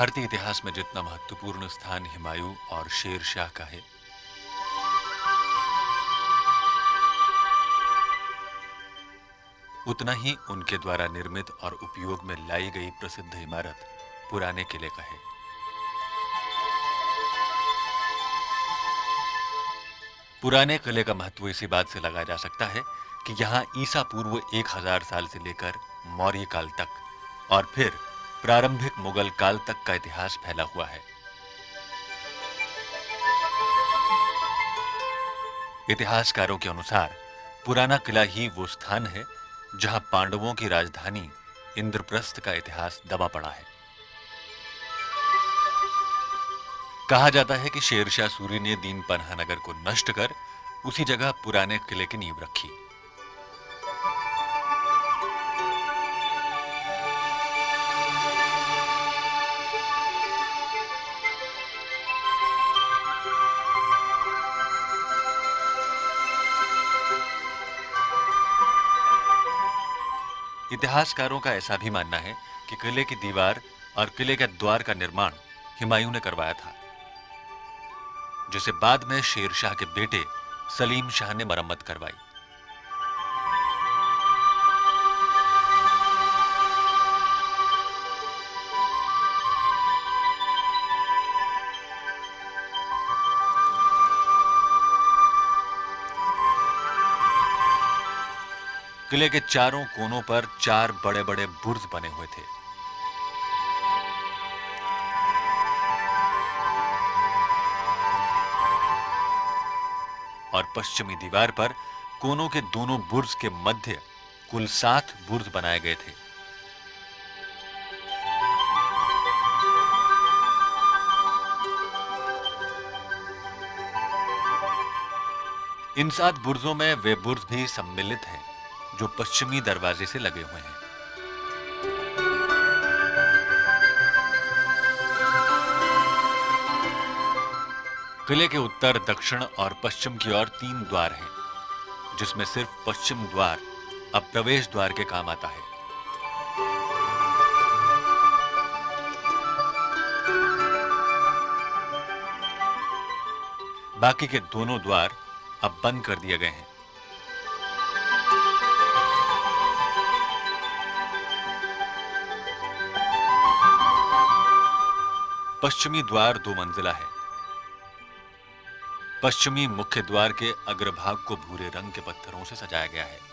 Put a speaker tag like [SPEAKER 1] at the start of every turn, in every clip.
[SPEAKER 1] भारतीय इतिहास में जितना महत्वपूर्ण स्थान हुमायूं और शेर शाह का है, उतना ही उनके द्वारा निर्मित और उपयोग में लाई गई प्रसिद्ध इमारत पुराने किले का है। पुराने किले का महत्व इसी बात से लगाया जा सकता है कि यहां ईसा पूर्व 1000 साल से लेकर मौर्य काल तक और फिर प्रारंभिक मुगल काल तक का इतिहास फैला हुआ है। इतिहासकारों के अनुसार पुराना किला ही वो स्थान है जहां पांडवों की राजधानी इंद्रप्रस्थ का इतिहास दबा पड़ा है। कहा जाता है कि शेरशाह सूरी ने दीन पन्हा नगर को नष्ट कर उसी जगह पुराने किले की नींव रखी। इतिहासकारों का ऐसा भी मानना है कि किले की दीवार और किले के द्वार का निर्माण हुमायूं ने करवाया था, जिसे बाद में शेर शाह के बेटे सलीम शाह ने मरम्मत करवाई। किले के चारों कोनों पर 4 बड़े-बड़े बुर्ज बने हुए थे। और पश्चिमी दीवार पर कोनों के दोनों बुर्ज के मध्य कुल 7 बुर्ज बनाए गए थे। इन 7 बुर्जों में वे बुर्ज भी सम्मिलित हैं जो पश्चिमी दरवाजे से लगे हुए हैं। किले के उत्तर, दक्षिण और पश्चिम की ओर 3 द्वार हैं, जिसमें सिर्फ पश्चिम द्वार अब प्रवेश द्वार के काम आता है। बाकी के दोनों द्वार अब बंद कर दिए गए हैं। पश्चिमी द्वार 2 मंजिला है। पश्चिमी मुख्य द्वार के अग्रभाग को भूरे रंग के पत्थरों से सजाया गया है।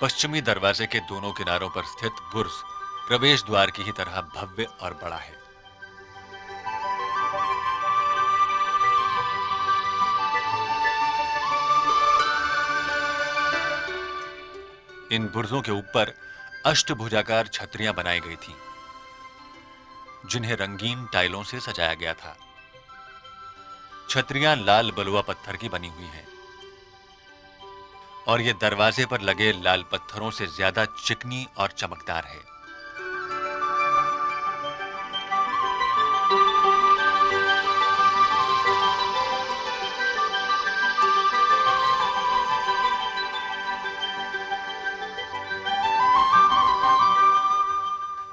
[SPEAKER 1] पश्चिमी दरवाजे के दोनों किनारों पर स्थित बुर्ज प्रवेश द्वार की ही तरह भव्य और बड़ा है। इन बुर्जों के ऊपर अष्टभुजाकार छतरियां बनाई गई थीं, जिन्हें रंगीन टाइलों से सजाया गया था। छतरियां लाल बलुआ पत्थर की बनी हुई हैं और ये दरवाजे पर लगे लाल पत्थरों से ज्यादा चिकनी और चमकदार है।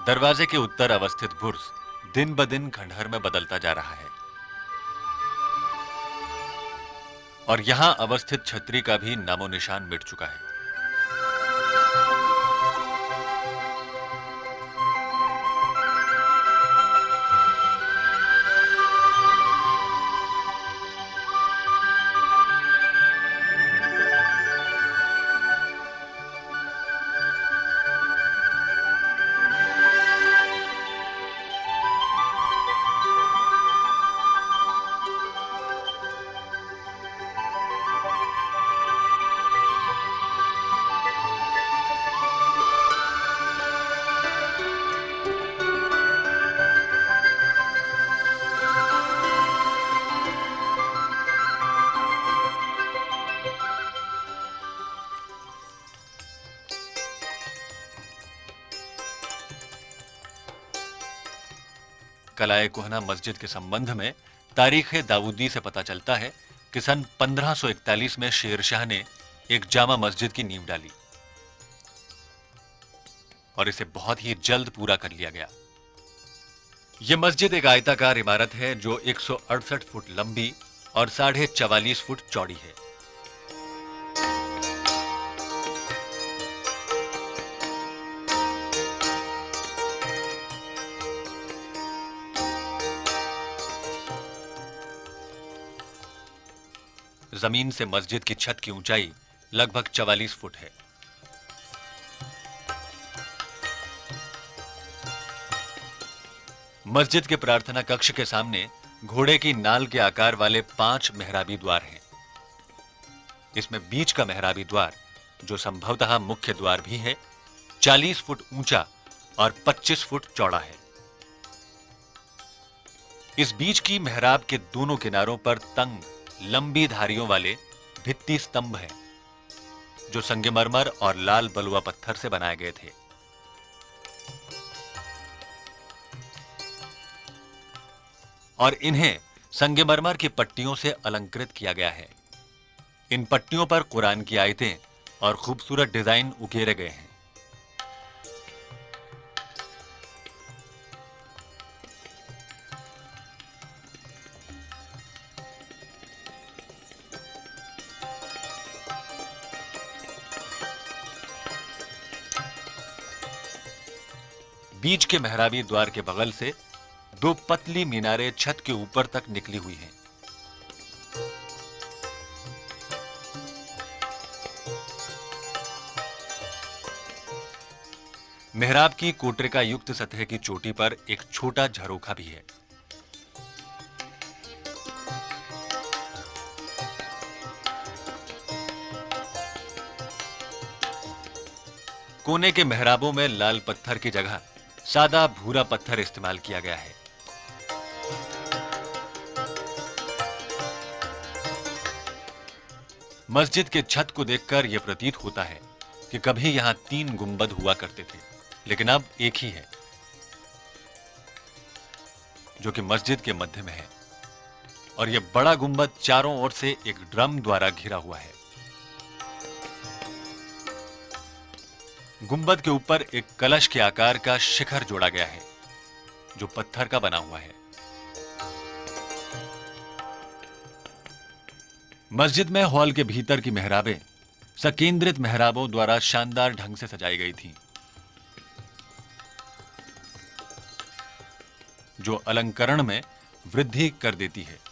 [SPEAKER 1] दरवाजे के उत्तर अवस्थित बुर्ज दिन ब दिन खंडहर में बदलता जा रहा है और यहां अवस्थित छतरी का भी नामो निशान मिट चुका है। कलाए कोहना मस्जिद के संबंध में तारीख दाऊदी से पता चलता है कि सन 1541 में शेर शाह ने एक जामा मस्जिद की नींव डाली और इसे बहुत ही जल्द पूरा कर लिया गया। यह मस्जिद एक आयताकार इमारत है जो 168 फुट लंबी और 44.5 फुट चौड़ी है। जमीन से मस्जिद की छत की ऊंचाई लगभग 44 फुट है। मस्जिद के प्रार्थना कक्ष के सामने घोड़े की नाल के आकार वाले 5 मेहराबी द्वार हैं। इसमें बीच का मेहराबी द्वार, जो संभवतः मुख्य द्वार भी है, 40 फुट ऊंचा और 25 फुट चौड़ा है। इस बीच की मेहराब के दोनों किनारों पर तंग लंबी धारियों वाले भित्ति स्तंभ हैं, जो संगमरमर और लाल बलुआ पत्थर से बनाए गए थे। और इन्हें संगमरमर की पट्टियों से अलंकृत किया गया है। इन पट्टियों पर कुरान की आयतें और खूबसूरत डिजाइन उकेरे गए हैं। बीच के मेहराबी द्वार के बगल से 2 पतली मीनारें छत के ऊपर तक निकली हुई हैं। मेहराब की कोटरिका युक्त सतह की चोटी पर एक छोटा झरोखा भी है। कोने के मेहराबों में लाल पत्थर की जगह सादा भूरा पत्थर इस्तेमाल किया गया है। मस्जिद के छत को देखकर यह प्रतीत होता है कि कभी यहां 3 गुंबद हुआ करते थे, लेकिन अब एक ही है, जो कि मस्जिद के मध्य में है। और यह बड़ा गुंबद चारों ओर से एक ड्रम द्वारा घिरा हुआ है। गुंबद के ऊपर एक कलश के आकार का शिखर जोड़ा गया है, जो पत्थर का बना हुआ है। मस्जिद में हॉल के भीतर की मेहराबें सकेंद्रित मेहराबों द्वारा शानदार ढंग से सजाई गई थीं, जो अलंकरण में वृद्धि कर देती है।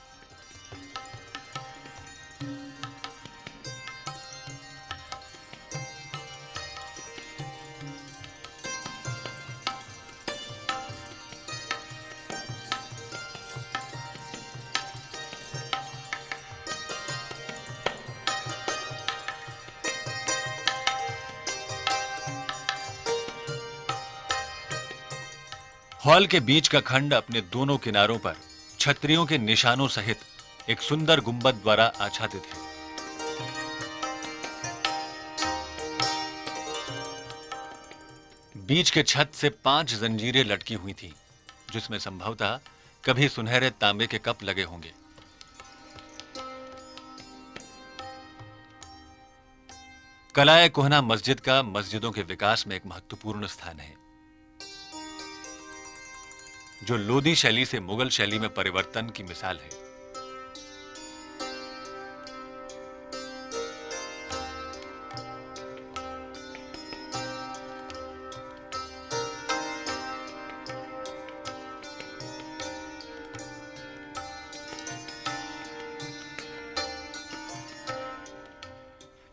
[SPEAKER 1] हॉल के बीच का खंड अपने दोनों किनारों पर छतरियों के निशानों सहित एक सुंदर गुंबद द्वारा आच्छादित है। बीच के छत से 5 जंजीरें लटकी हुई थीं, जिसमें संभवतः कभी सुनहरे तांबे के कप लगे होंगे। कलाए कोहना मस्जिद का मस्जिदों के विकास में एक महत्वपूर्ण स्थान है, जो लोदी शैली से मुगल शैली में परिवर्तन की मिसाल है।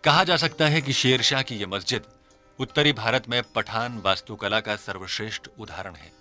[SPEAKER 1] कहा जा सकता है कि शेर शाह की यह मस्जिद उत्तरी भारत में पठान वास्तुकला का सर्वश्रेष्ठ उदाहरण है।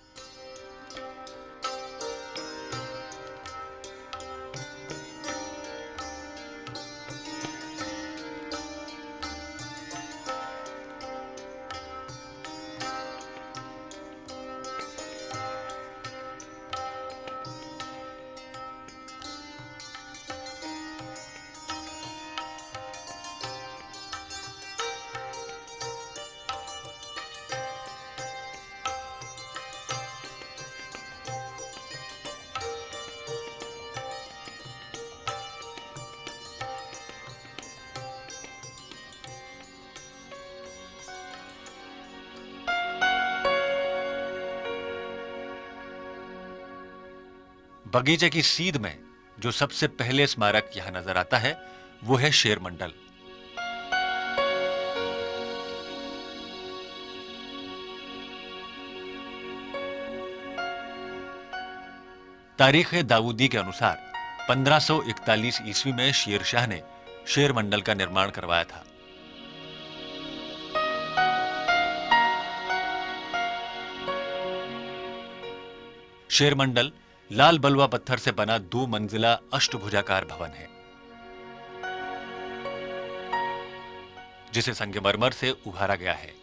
[SPEAKER 1] बगीचे की सीध में जो सबसे पहले स्मारक यहां नजर आता है वो है शेर मंडल। तारीख दाऊदी के अनुसार 1541 ईस्वी में शेर शाह ने शेर मंडल का निर्माण करवाया था। शेर मंडल लाल बलुआ पत्थर से बना 2 मंजिला अष्टभुजाकार भवन है, जिसे संगमरमर से उभारा गया है।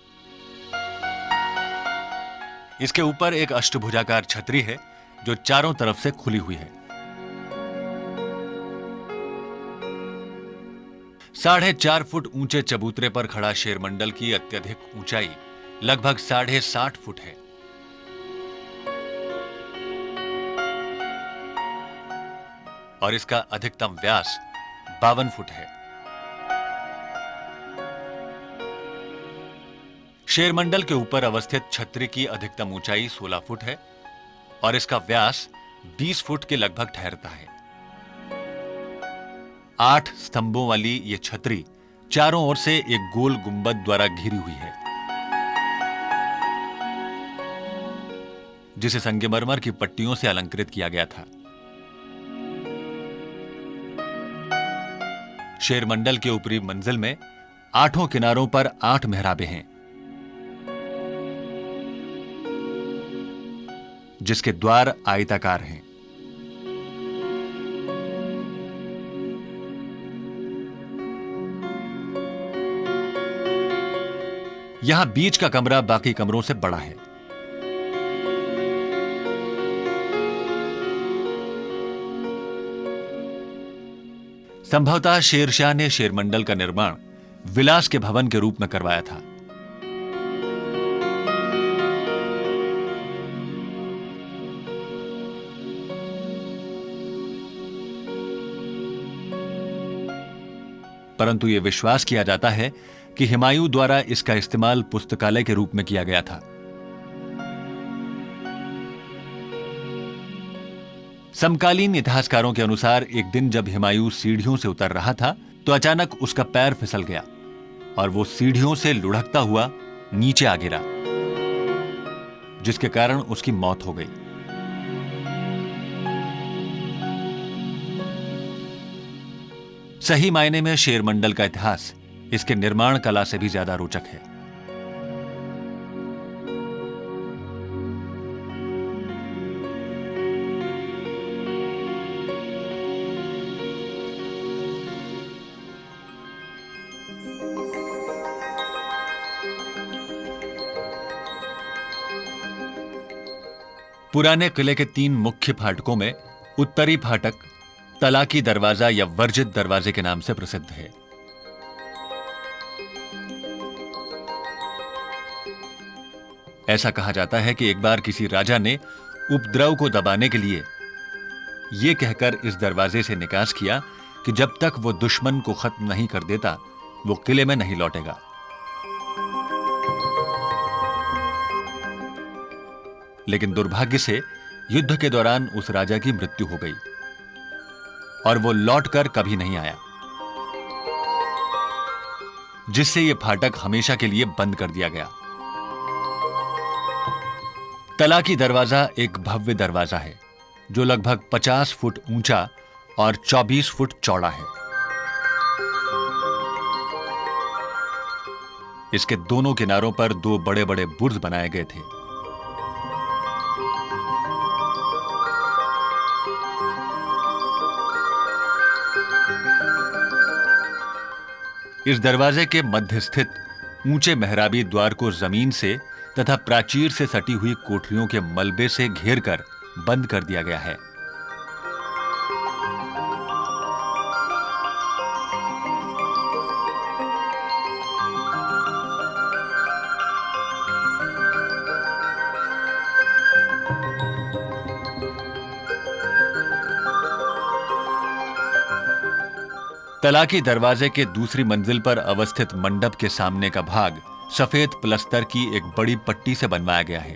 [SPEAKER 1] इसके ऊपर एक अष्टभुजाकार छतरी है जो चारों तरफ से खुली हुई है। 4.5 फुट ऊंचे चबूतरे पर खड़ा शेर मंडल की अत्यधिक ऊंचाई लगभग 60.5 फुट है। और इसका अधिकतम व्यास 52 फुट है। शेर मंडल के ऊपर अवस्थित छतरी की अधिकतम ऊंचाई 16 फुट है और इसका व्यास 20 फुट के लगभग ठहरता है। 8 स्तंभों वाली यह छतरी चारों ओर से एक गोल गुंबद द्वारा घिरी हुई है, जिसे संगमरमर की पट्टियों से अलंकृत किया गया था। शेर मंडल के ऊपरी मंजिल में 8 किनारों पर 8 मेहराबें हैं, जिसके द्वार आयताकार हैं। यहां बीच का कमरा बाकी कमरों से बड़ा है। संभवतः शेरशाह ने शेर मंडल का निर्माण विलास के भवन के रूप में करवाया था। परंतु यह विश्वास किया जाता है कि हुमायूं द्वारा इसका इस्तेमाल पुस्तकालय के रूप में किया गया था। समकालीन इतिहासकारों के अनुसार एक दिन जब हुमायूं सीढ़ियों से उतर रहा था तो अचानक उसका पैर फिसल गया और वो सीढ़ियों से लुढ़कता हुआ नीचे आ गिरा, जिसके कारण उसकी मौत हो गई। सही मायने में शेर मंडल का इतिहास इसके निर्माण कला से भी ज्यादा रोचक है। पुराने किले के 3 मुख्य फाटकों में उत्तरी फाटक तलाकी दरवाजा या वर्जित दरवाजे के नाम से प्रसिद्ध है। ऐसा कहा जाता है कि एक बार किसी राजा ने उपद्रव को दबाने के लिए यह कहकर इस दरवाजे से निकास किया कि जब तक वो दुश्मन को खत्म नहीं कर देता वो किले में नहीं लौटेगा। लेकिन दुर्भाग्य से युद्ध के दौरान उस राजा की मृत्यु हो गई और वो लौटकर कभी नहीं आया, जिससे यह फाटक हमेशा के लिए बंद कर दिया गया। तलाकी दरवाजा एक भव्य दरवाजा है जो लगभग 50 फुट ऊंचा और 24 फुट चौड़ा है। इसके दोनों किनारों पर 2 बड़े बड़े बुर्ज बनाए गए थे। इस दरवाजे के मध्य स्थित ऊंचे मेहराबी द्वार को जमीन से तथा प्राचीर से सटी हुई कोठरियों के मलबे से घेरकर बंद कर दिया गया है। तलाकी दरवाजे के दूसरी मंजिल पर अवस्थित मंडप के सामने का भाग सफेद प्लस्तर की एक बड़ी पट्टी से बनवाया गया है।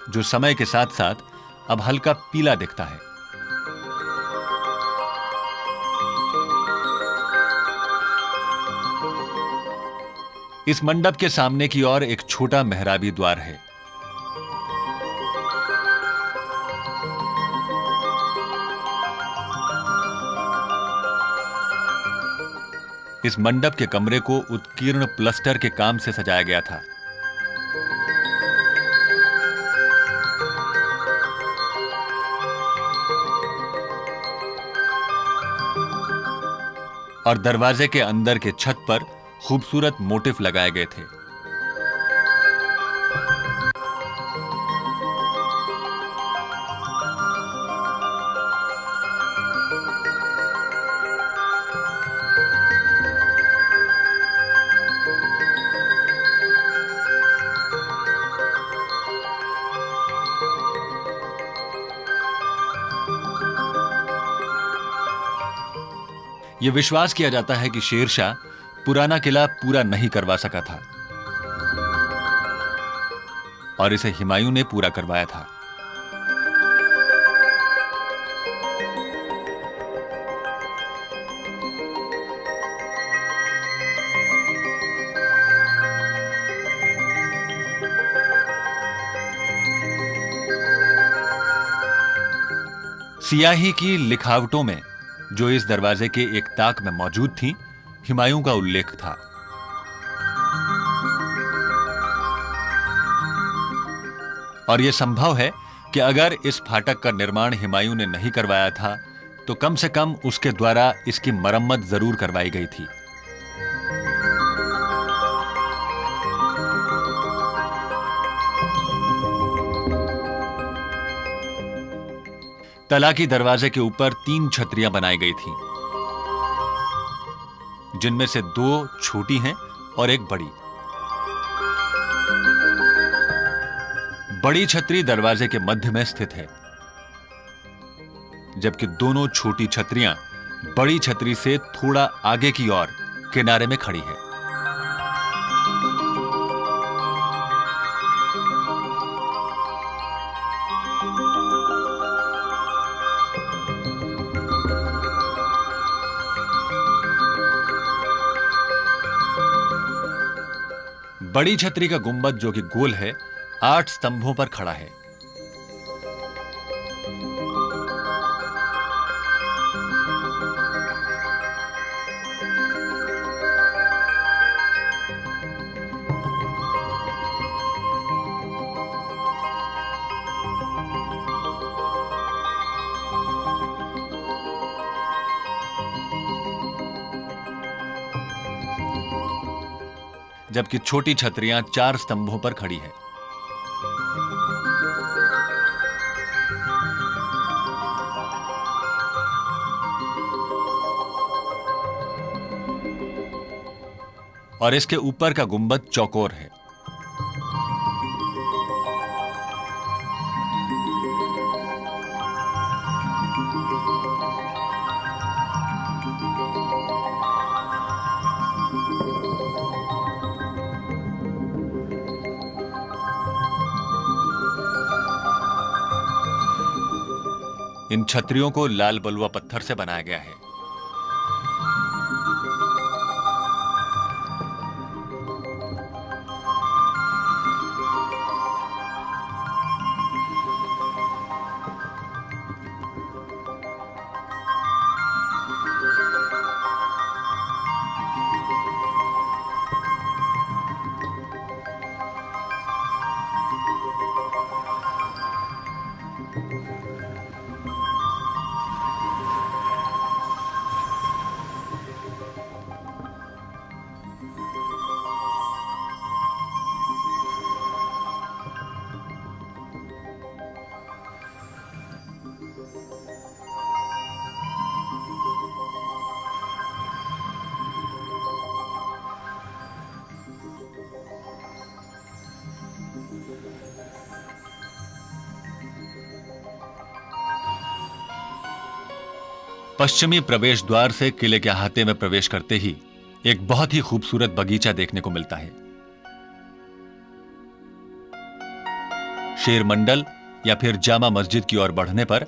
[SPEAKER 1] जो समय के साथ साथ अब हल्का पीला दिखता है। इस मंडप के सामने की ओर एक छोटा मेहराबी द्वार है। इस मंडप के कमरे को उत्कीर्ण प्लस्टर के काम से सजाया गया था। और दरवाजे के अंदर के छत पर खूबसूरत मोटिफ लगाए गए थे। यह विश्वास किया जाता है कि शेरशाह पुराना किला पूरा नहीं करवा सका था और इसे हुमायूं ने पूरा करवाया था। सियाही की लिखावटों में जो इस दरवाजे के एक ताक में मौजूद थी, हुमायूं का उल्लेख था। और यह संभव है कि अगर इस फाटक का निर्माण हुमायूं ने नहीं करवाया था तो कम से कम उसके द्वारा इसकी मरम्मत जरूर करवाई गई थी। तलाकी दरवाजे के ऊपर 3 छतरियां बनाई गई थीं, जिनमें से 2 छोटी हैं और एक बड़ी। बड़ी छतरी दरवाजे के मध्य में स्थित है, जबकि दोनों छोटी छतरियां बड़ी छतरी से थोड़ा आगे की ओर किनारे में खड़ी है। बड़ी छतरी का गुंबद, जो कि गोल है, 8 स्तंभों पर खड़ा है। जबकि छोटी छतरियां 4 स्तंभों पर खड़ी है। और इसके ऊपर का गुंबद चौकोर है। इन छतरियों को लाल बलुआ पत्थर से बनाया गया है। पश्चिमी प्रवेश द्वार से किले के अहाते में प्रवेश करते ही एक बहुत ही खूबसूरत बगीचा देखने को मिलता है। शेर मंडल या फिर जामा मस्जिद की ओर बढ़ने पर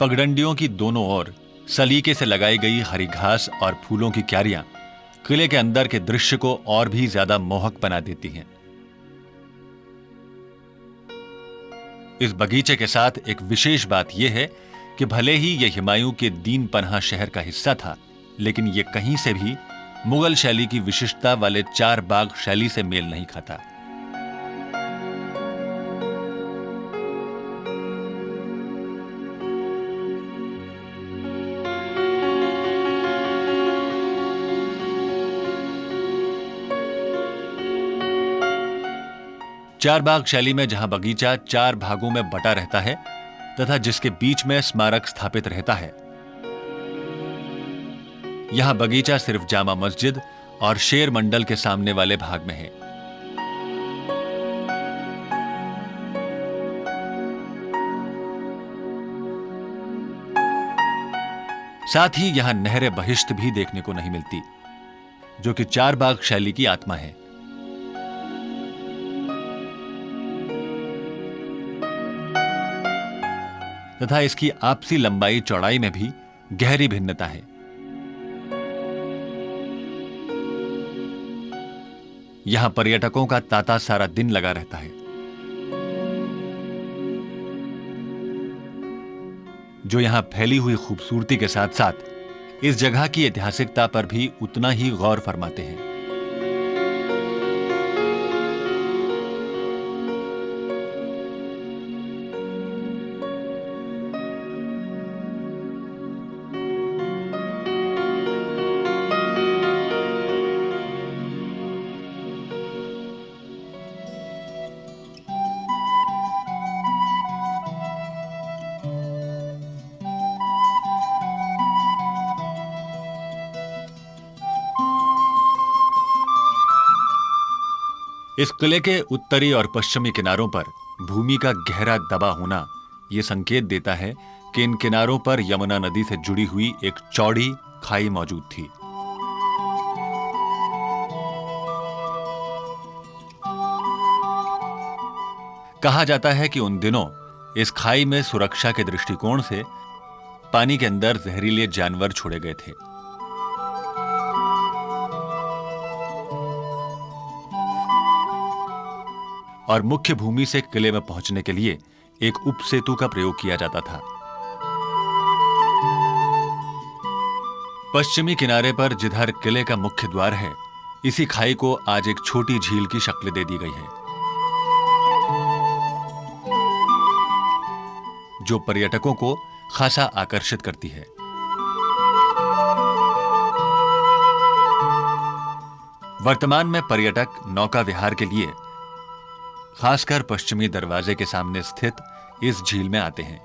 [SPEAKER 1] पगडंडियों की दोनों ओर सलीके से लगाई गई हरी घास और फूलों की क्यारियां किले के अंदर के दृश्य को और भी ज्यादा मोहक बना देती हैं। इस बगीचे के साथ एक विशेष बात यह है कि भले ही यह हुमायूं के दीन पनाह शहर का हिस्सा था, लेकिन यह कहीं से भी मुगल शैली की विशिष्टता वाले चार बाग शैली से मेल नहीं खाता। चार बाग शैली में जहां बगीचा चार भागों में बटा रहता है तथा जिसके बीच में स्मारक स्थापित रहता है, यहां बगीचा सिर्फ जामा मस्जिद और शेर मंडल के सामने वाले भाग में है। साथ ही यहां नहरे बहिश्त भी देखने को नहीं मिलती, जो कि चार बाग शैली की आत्मा है। तथा इसकी आपसी लंबाई चौड़ाई में भी गहरी भिन्नता है। यहां पर्यटकों का तांता सारा दिन लगा रहता है, जो यहां फैली हुई खूबसूरती के साथ साथ इस जगह की ऐतिहासिकता पर भी उतना ही गौर फरमाते हैं। इस किले के उत्तरी और पश्चिमी किनारों पर भूमि का गहरा दबा होना यह संकेत देता है कि इन किनारों पर यमुना नदी से जुड़ी हुई एक चौड़ी खाई मौजूद थी। कहा जाता है कि उन दिनों इस खाई में सुरक्षा के दृष्टिकोण से पानी के अंदर जहरीले जानवर छोड़े गए थे। और मुख्य भूमि से किले में पहुंचने के लिए एक उप सेतु का प्रयोग किया जाता था। पश्चिमी किनारे पर जिधर किले का मुख्य द्वार है, इसी खाई को आज एक छोटी झील की शक्ल दे दी गई है, जो पर्यटकों को खासा आकर्षित करती है। वर्तमान में पर्यटक नौका विहार के लिए खासकर पश्चिमी दरवाजे के सामने स्थित इस झील में आते हैं।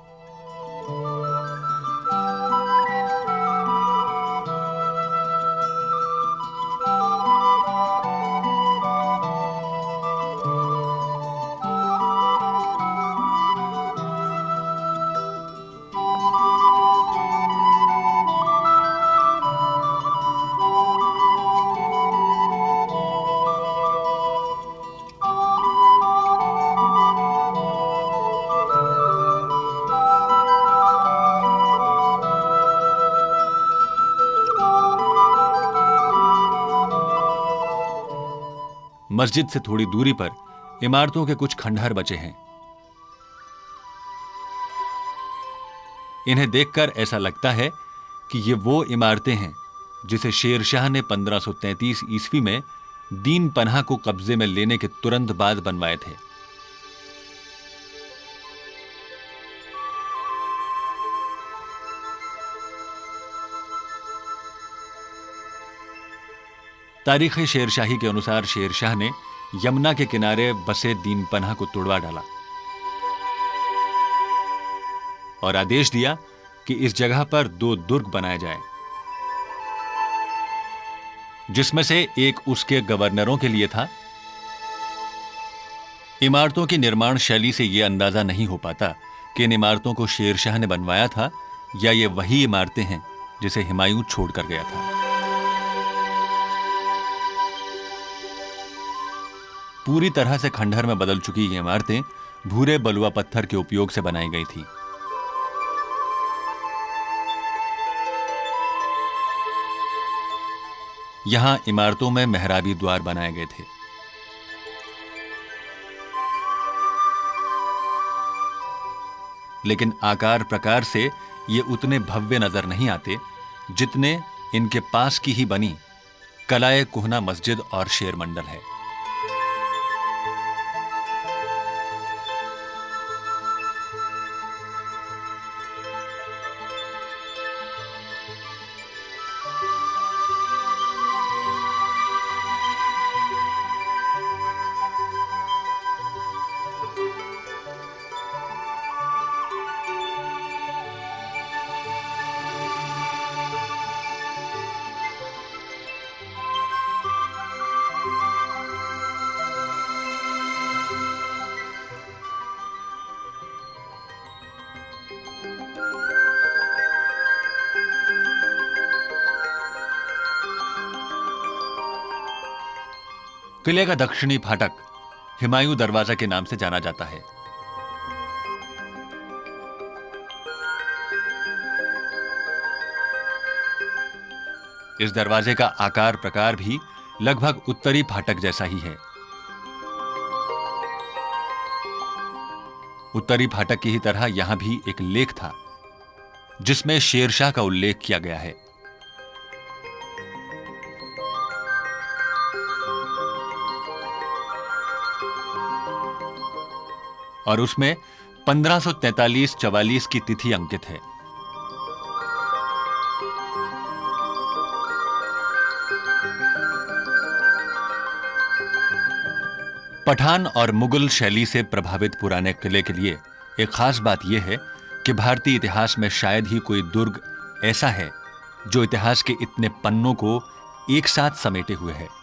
[SPEAKER 1] मस्जिद से थोड़ी दूरी पर इमारतों के कुछ खंडहर बचे हैं। इन्हें देखकर ऐसा लगता है कि ये वो इमारतें हैं जिसे शेर शाह ने 1533 ईस्वी में दीन पनाह को कब्जे में लेने के तुरंत बाद बनवाए थे। तारीख़ शेरशाही के अनुसार शेरशाह ने यमुना के किनारे बसे दीन पनाह को तुड़वा डाला और आदेश दिया कि इस जगह पर 2 दुर्ग बनाए जाएं, जिसमें से एक उसके गवर्नरों के लिए था। इमारतों की निर्माण शैली से यह अंदाजा नहीं हो पाता कि इन इमारतों को शेरशाह ने बनवाया था या ये वही इमारतें हैं जिसे हुमायूं छोड़कर गया था। पूरी तरह से खंडहर में बदल चुकी ये इमारतें भूरे बलुआ पत्थर के उपयोग से बनाई गई थी। यहां इमारतों में मेहराबी द्वार बनाए गए थे। लेकिन आकार प्रकार से ये उतने भव्य नजर नहीं आते जितने इनके पास की ही बनी कलाए कुहना मस्जिद और शेर मंडल है। किले का दक्षिणी फाटक हुमायूं दरवाजा के नाम से जाना जाता है। इस दरवाजे का आकार प्रकार भी लगभग उत्तरी फाटक जैसा ही है। उत्तरी फाटक की ही तरह यहां भी एक लेख था जिसमें शेरशाह का उल्लेख किया गया है। और उसमें 1543-44 की तिथि अंकित है। पठान और मुगल शैली से प्रभावित पुराने किले के लिए एक खास बात यह है कि भारतीय इतिहास में शायद ही कोई दुर्ग ऐसा है जो इतिहास के इतने पन्नों को एक साथ समेटे हुए है।